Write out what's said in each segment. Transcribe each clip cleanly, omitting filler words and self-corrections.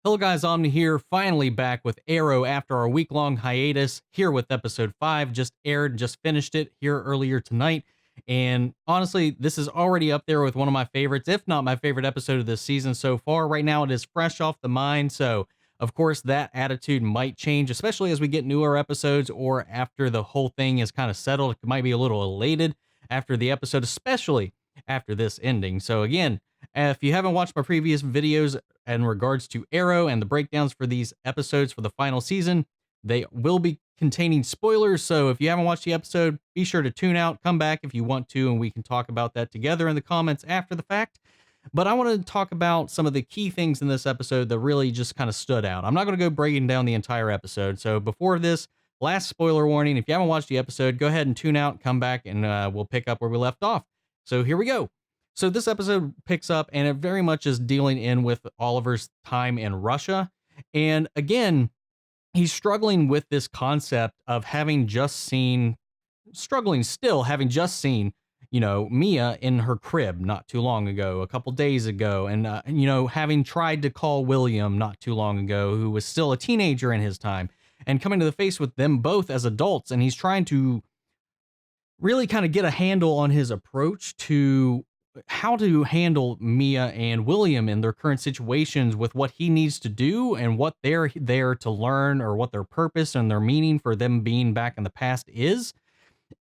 Hello guys, Omni here, finally back with Arrow after our week-long hiatus, here with episode 5, just aired, just finished it here earlier tonight, and honestly, this is already up there with one of my favorites, if not my favorite episode of this season so far. Right now, it is fresh off the mind, so of course that attitude might change, especially as we get newer episodes, or after the whole thing is kind of settled. It might be a little elated after the episode, especially after this ending. So again, if you haven't watched my previous videos in regards to Arrow and the breakdowns for these episodes for the final season, they will be containing spoilers. So if you haven't watched the episode, be sure to tune out, come back if you want to, and we can talk about that together in the comments after the fact. But I want to talk about some of the key things in this episode that really just kind of stood out. I'm not going to go breaking down the entire episode. So before this, last spoiler warning, if you haven't watched the episode, go ahead and tune out, come back, and we'll pick up where we left off. So here we go. So this episode picks up, and it very much is dealing in with Oliver's time in Russia. And again, he's struggling with this concept of having just seen, struggling still, having just seen, Mia in her crib not too long ago, a couple days ago, and, having tried to call William not too long ago, who was still a teenager in his time, and coming to the face with them both as adults. And he's trying to really kind of get a handle on his approach to how to handle Mia and William in their current situations with what he needs to do and what they're there to learn, or what their purpose and their meaning for them being back in the past is.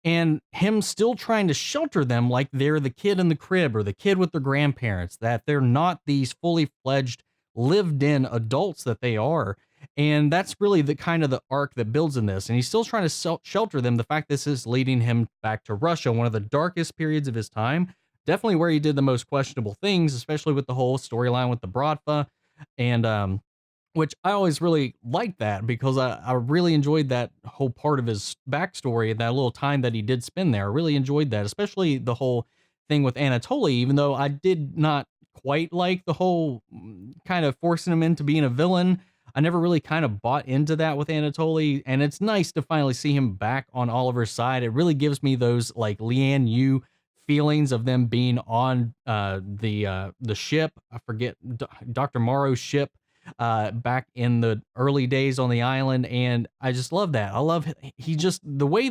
And him still trying to shelter them like they're the kid in the crib or the kid with their grandparents, that they're not these fully fledged, lived in adults that they are. And that's really the kind of the arc that builds in this. And he's still trying to shelter them. The fact this is leading him back to Russia, one of the darkest periods of his time, definitely where he did the most questionable things, especially with the whole storyline with the Brodfa. And which I always really liked that, because I really enjoyed that whole part of his backstory and that little time that he did spend there. I really enjoyed that, especially the whole thing with Anatoly, even though I did not quite like the whole kind of forcing him into being a villain. I never really kind of bought into that with Anatoly, and it's nice to finally see him back on Oliver's side. It really gives me those like Lian Yu feelings of them being on the ship. I forget, Dr. Morrow's ship, back in the early days on the island. And I just love that. I love he just the way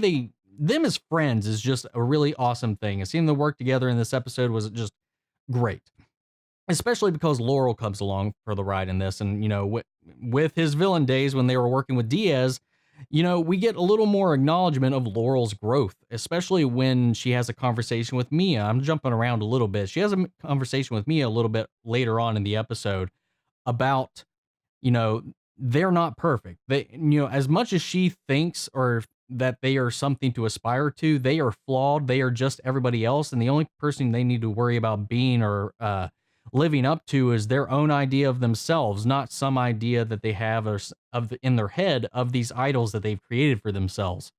them as friends is just a really awesome thing. And seeing them work together in this episode was just great, especially because Laurel comes along for the ride in this. And with his villain days when they were working with Diaz, we get a little more acknowledgement of Laurel's growth, especially when she has a conversation with Mia. I'm jumping around a little bit. She has a conversation with Mia a little bit later on in the episode about, they're not perfect. They, as much as she thinks or that they are something to aspire to, they are flawed. They are just everybody else. And the only person they need to worry about being or living up to is their own idea of themselves, not some idea that they have in their head of these idols that they've created for themselves.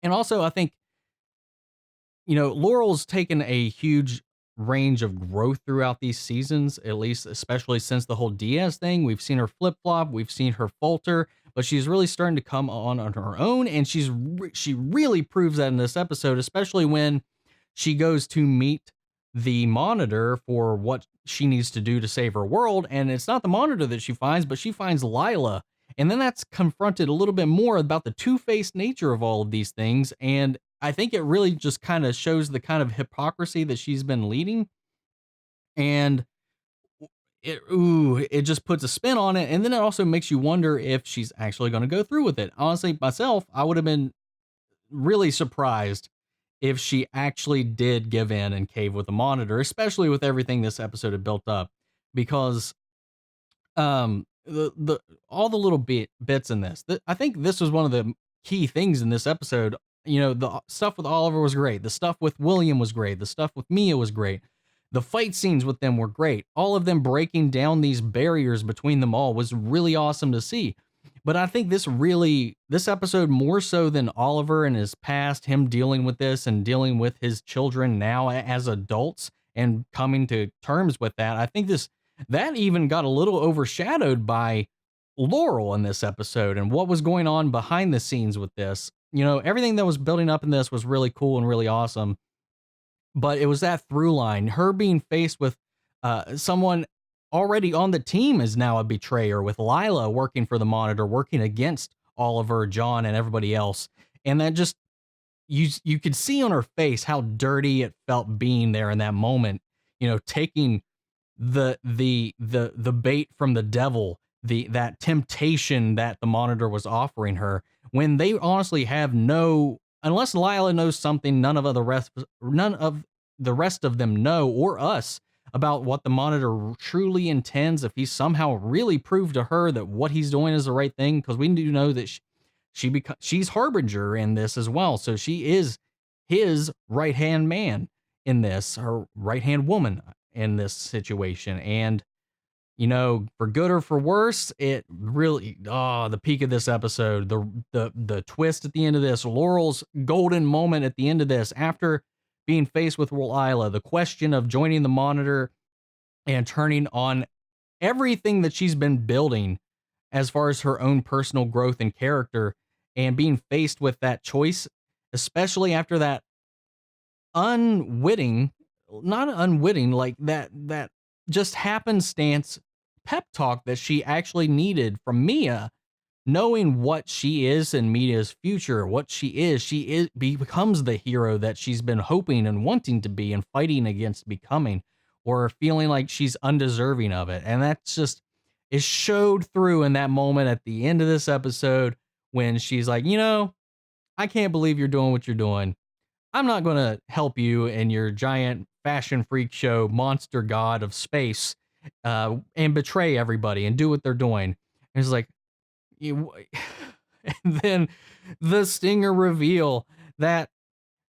And also, I think, Laurel's taken a huge range of growth throughout these seasons, at least especially since the whole Diaz thing. We've seen her flip-flop, we've seen her falter, but she's really starting to come on her own, and she really proves that in this episode, especially when she goes to meet the Monitor for what she needs to do to save her world. And it's not the Monitor that she finds, but she finds Lila. And then that's confronted a little bit more about the two-faced nature of all of these things. And I think it really just kind of shows the kind of hypocrisy that she's been leading. And it just puts a spin on it. And then it also makes you wonder if she's actually going to go through with it. Honestly, myself, I would have been really surprised if she actually did give in and cave with the Monitor, especially with everything this episode had built up, because the all the little bits in this, I think this was one of the key things in this episode. The stuff with Oliver was great. The stuff with William was great. The stuff with Mia was great. The fight scenes with them were great. All of them breaking down these barriers between them all was really awesome to see. But I think this episode, more so than Oliver and his past, him dealing with this and dealing with his children now as adults and coming to terms with that, I think that even got a little overshadowed by Laurel in this episode and what was going on behind the scenes with this. Everything that was building up in this was really cool and really awesome. But it was that through line, her being faced with someone already on the team is now a betrayer, with Lila working for the Monitor, working against Oliver, John, and everybody else. And that just, you could see on her face how dirty it felt being there in that moment, taking the bait from the devil, that temptation that the Monitor was offering her, when they honestly have no, unless Lila knows something none of the rest of them know, or us, about what the Monitor truly intends. If he somehow really proved to her that what he's doing is the right thing, because we do know that she's Harbinger in this as well, so she is his right hand man in this, her right hand woman in this situation. And for good or for worse, it really, the peak of this episode, the twist at the end of this, Laurel's golden moment at the end of this, after being faced with Lila, the question of joining the Monitor and turning on everything that she's been building as far as her own personal growth and character, and being faced with that choice, especially after that unwitting, not unwitting, like that just happenstance pep talk that she actually needed from Mia, knowing what she is in Mia's future, what she becomes the hero that she's been hoping and wanting to be and fighting against becoming, or feeling like she's undeserving of it. And that's just, it showed through in that moment at the end of this episode, when she's like, I can't believe you're doing what you're doing. I'm not going to help you in your giant fashion freak show monster god of space, and betray everybody and do what they're doing. And it's like, you, and then the stinger reveal that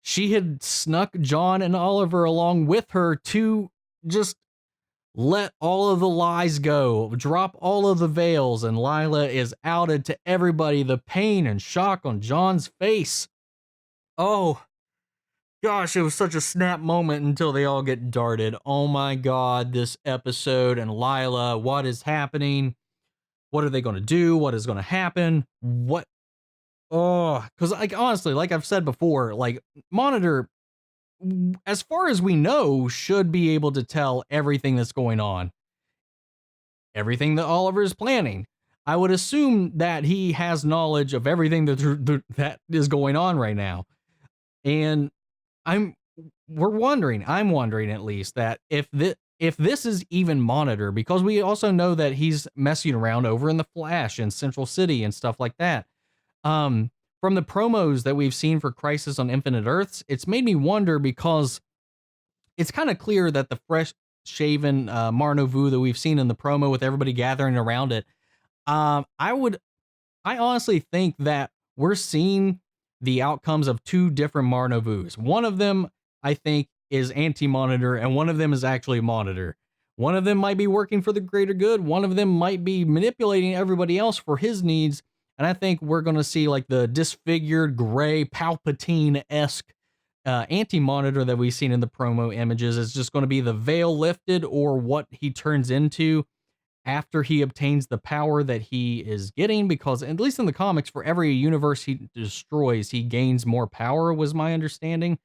she had snuck John and Oliver along with her to just let all of the lies go, drop all of the veils, and Lila is outed to everybody. The pain and shock on John's face. Oh, gosh, it was such a snap moment until they all get darted. Oh my God, this episode and Lila, what is happening? What are they going to do? What is going to happen? What? Oh, because honestly, like I've said before, Monitor, as far as we know, should be able to tell everything that's going on, everything that Oliver is planning. I would assume that he has knowledge of everything that is going on right now. And I'm wondering at least, that if this is even Monitor, because we also know that he's messing around over in the Flash and Central City and stuff like that. From the promos that we've seen for Crisis on Infinite Earths, it's made me wonder, because it's kind of clear that the fresh shaven Mar-Novu that we've seen in the promo with everybody gathering around it, I honestly think that we're seeing the outcomes of two different Mar-Novus. One of them, I think, is anti-Monitor, and one of them is actually Monitor. One of them might be working for the greater good. One of them might be manipulating everybody else for his needs. And I think we're going to see like the disfigured, gray, Palpatine-esque anti-Monitor that we've seen in the promo images is just going to be the veil lifted, or what he turns into after he obtains the power that he is getting, because at least in the comics, for every universe he destroys, he gains more power, was my understanding.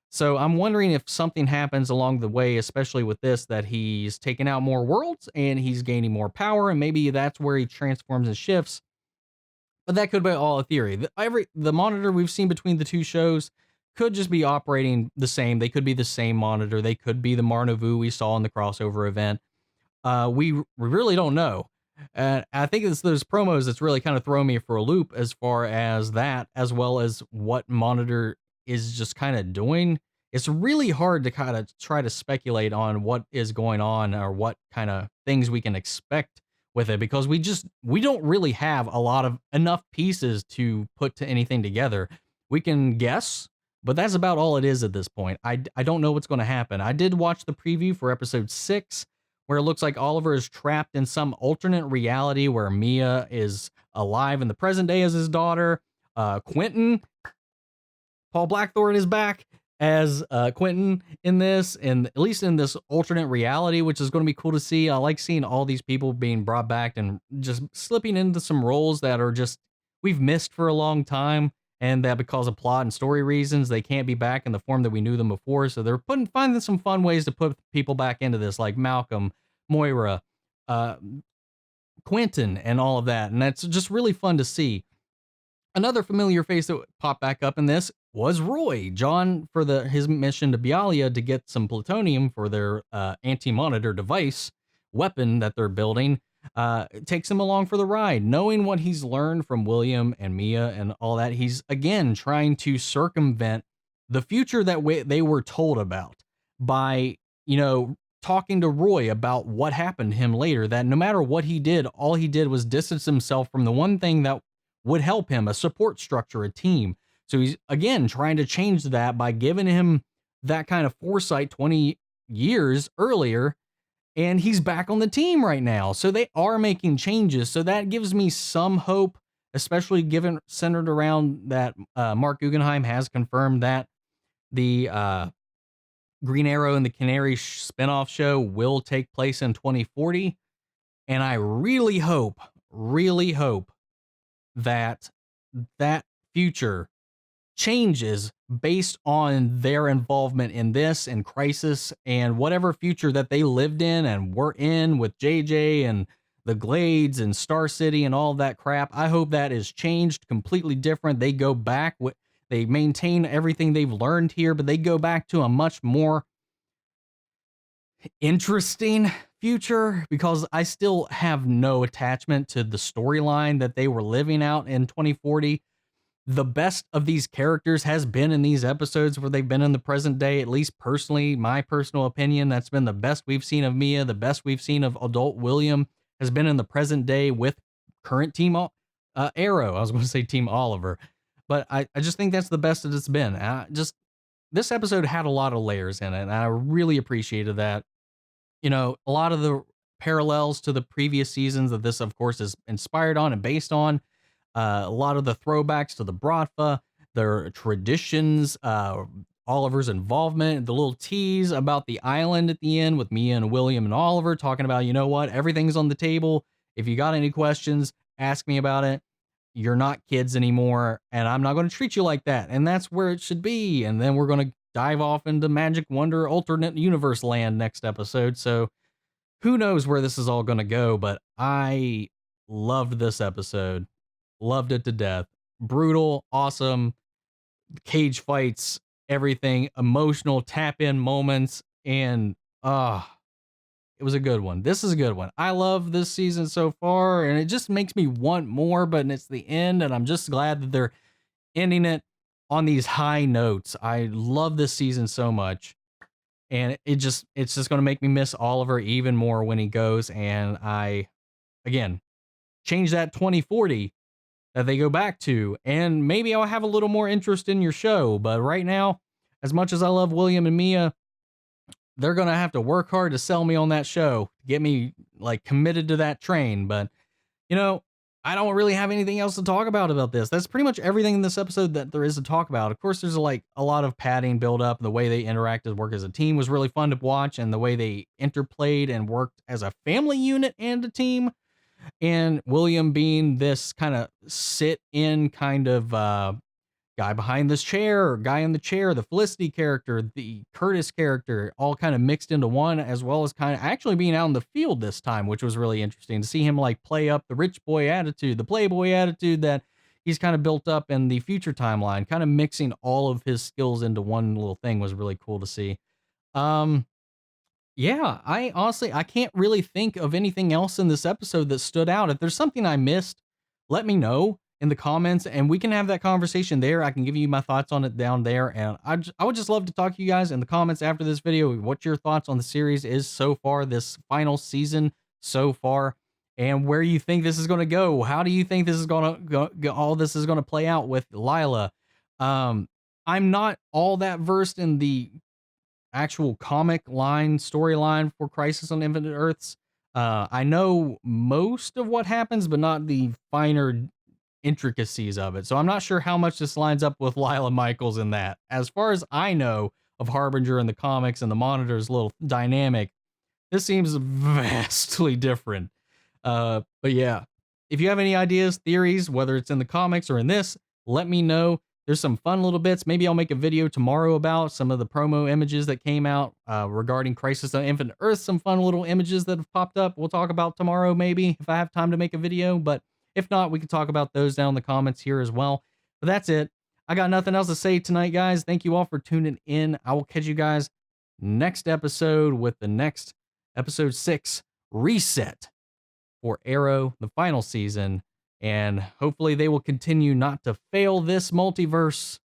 So I'm wondering if something happens along the way, especially with this, that he's taking out more worlds and he's gaining more power, and maybe that's where he transforms and shifts. But that could be all a theory. The Monitor we've seen between the two shows could just be operating the same. They could be the same Monitor. They could be the Mar-Novu we saw in the crossover event. We really don't know. And I think it's those promos that's really kind of throwing me for a loop as far as that, as well as what Monitor is just kind of doing. It's really hard to kind of try to speculate on what is going on, or what kind of things we can expect with it, because we don't really have a lot of enough pieces to put to anything together. We can guess, but that's about all it is at this point. I don't know what's going to happen. I did watch the preview for episode 6, where it looks like Oliver is trapped in some alternate reality where Mia is alive in the present day as his daughter. Quentin, Paul Blackthorne, is back as Quentin in this, and at least in this alternate reality, which is going to be cool to see. I like seeing all these people being brought back and just slipping into some roles that are just, we've missed for a long time, and that because of plot and story reasons, they can't be back in the form that we knew them before. So they're finding some fun ways to put people back into this, like Malcolm, Moira, uh, Quentin and all of that. And that's just really fun to see. Another familiar face that popped back up in this was Roy. John, for his mission to Bialia to get some plutonium for their anti-monitor device weapon that they're building, takes him along for the ride. Knowing what he's learned from William and Mia and all that, he's again trying to circumvent the future that they were told about by, talking to Roy about what happened to him later, that no matter what he did, all he did was distance himself from the one thing that would help him, a support structure, a team. So he's again trying to change that by giving him that kind of foresight 20 years earlier, and he's back on the team right now. So they are making changes. So that gives me some hope, especially given centered around that Mark Guggenheim has confirmed that the Green Arrow and the Canary spinoff show will take place in 2040. And I really hope that that future changes based on their involvement in this and Crisis and whatever future that they lived in and were in with JJ and the Glades and Star City and all that crap. I hope that is changed, completely different. They go back, they maintain everything they've learned here, but they go back to a much more interesting future, because I still have no attachment to the storyline that they were living out in 2040. The best of these characters has been in these episodes where they've been in the present day, at least personally, my personal opinion. That's been the best we've seen of Mia. The best we've seen of adult William has been in the present day with current Team Arrow. I was going to say Team Oliver, but I just think that's the best that it's been. This episode had a lot of layers in it, and I really appreciated that. A lot of the parallels to the previous seasons that this, of course, is inspired on and based on. A lot of the throwbacks to the Bratva, their traditions, Oliver's involvement, the little tease about the island at the end with Mia and William and Oliver talking about, you know what, everything's on the table. If you got any questions, ask me about it. You're not kids anymore, and I'm not going to treat you like that. And that's where it should be. And then we're going to dive off into Magic Wonder alternate universe land next episode. So who knows where this is all going to go, but I loved this episode. Loved it to death. Brutal, awesome, cage fights, everything, emotional tap in moments, and it was a good one. This is a good one. I love this season so far, and it just makes me want more, but it's the end, and I'm just glad that they're ending it on these high notes. I love this season so much, and it's just going to make me miss Oliver even more when he goes, and again, change that 2040 that they go back to, and maybe I'll have a little more interest in your show. But right now, as much as I love William and Mia, they're going to have to work hard to sell me on that show, to get me like committed to that train. But, I don't really have anything else to talk about this. That's pretty much everything in this episode that there is to talk about. Of course, there's like a lot of padding build up. The way they interacted, work as a team was really fun to watch, and the way they interplayed and worked as a family unit and a team. And William being this kind of sit-in kind of guy behind this chair, or guy in the chair, the Felicity character, the Curtis character, all kind of mixed into one, as well as kind of actually being out in the field this time, which was really interesting to see him like play up the rich boy attitude, the playboy attitude that he's kind of built up in the future timeline. Kind of mixing all of his skills into one little thing was really cool to see. Yeah, I honestly, I can't really think of anything else in this episode that stood out. If there's something I missed, let me know in the comments, and we can have that conversation there. I can give you my thoughts on it down there, and I would just love to talk to you guys in the comments after this video, what your thoughts on the series is so far, this final season so far, and where you think this is going to go. How do you think this is going to go, all this is going to play out with Lila? I'm not all that versed in the actual comic line storyline for Crisis on Infinite Earths. I know most of what happens, but not the finer intricacies of it. So I'm not sure how much this lines up with Lila Michaels in that. As far as I know of Harbinger in the comics and the Monitor's little dynamic, this seems vastly different. But yeah, if you have any ideas, theories, whether it's in the comics or in this, let me know. there's some fun little bits. Maybe I'll make a video tomorrow about some of the promo images that came out regarding Crisis on Infinite Earth. Some fun little images that have popped up. We'll talk about tomorrow, maybe, if I have time to make a video. But if not, we can talk about those down in the comments here as well. But that's it. I got nothing else to say tonight, guys. Thank you all for tuning in. I will catch you guys next episode with the next episode 6 reset for Arrow, the final season. And hopefully they will continue not to fail this multiverse.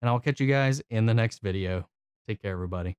And I'll catch you guys in the next video. Take care, everybody.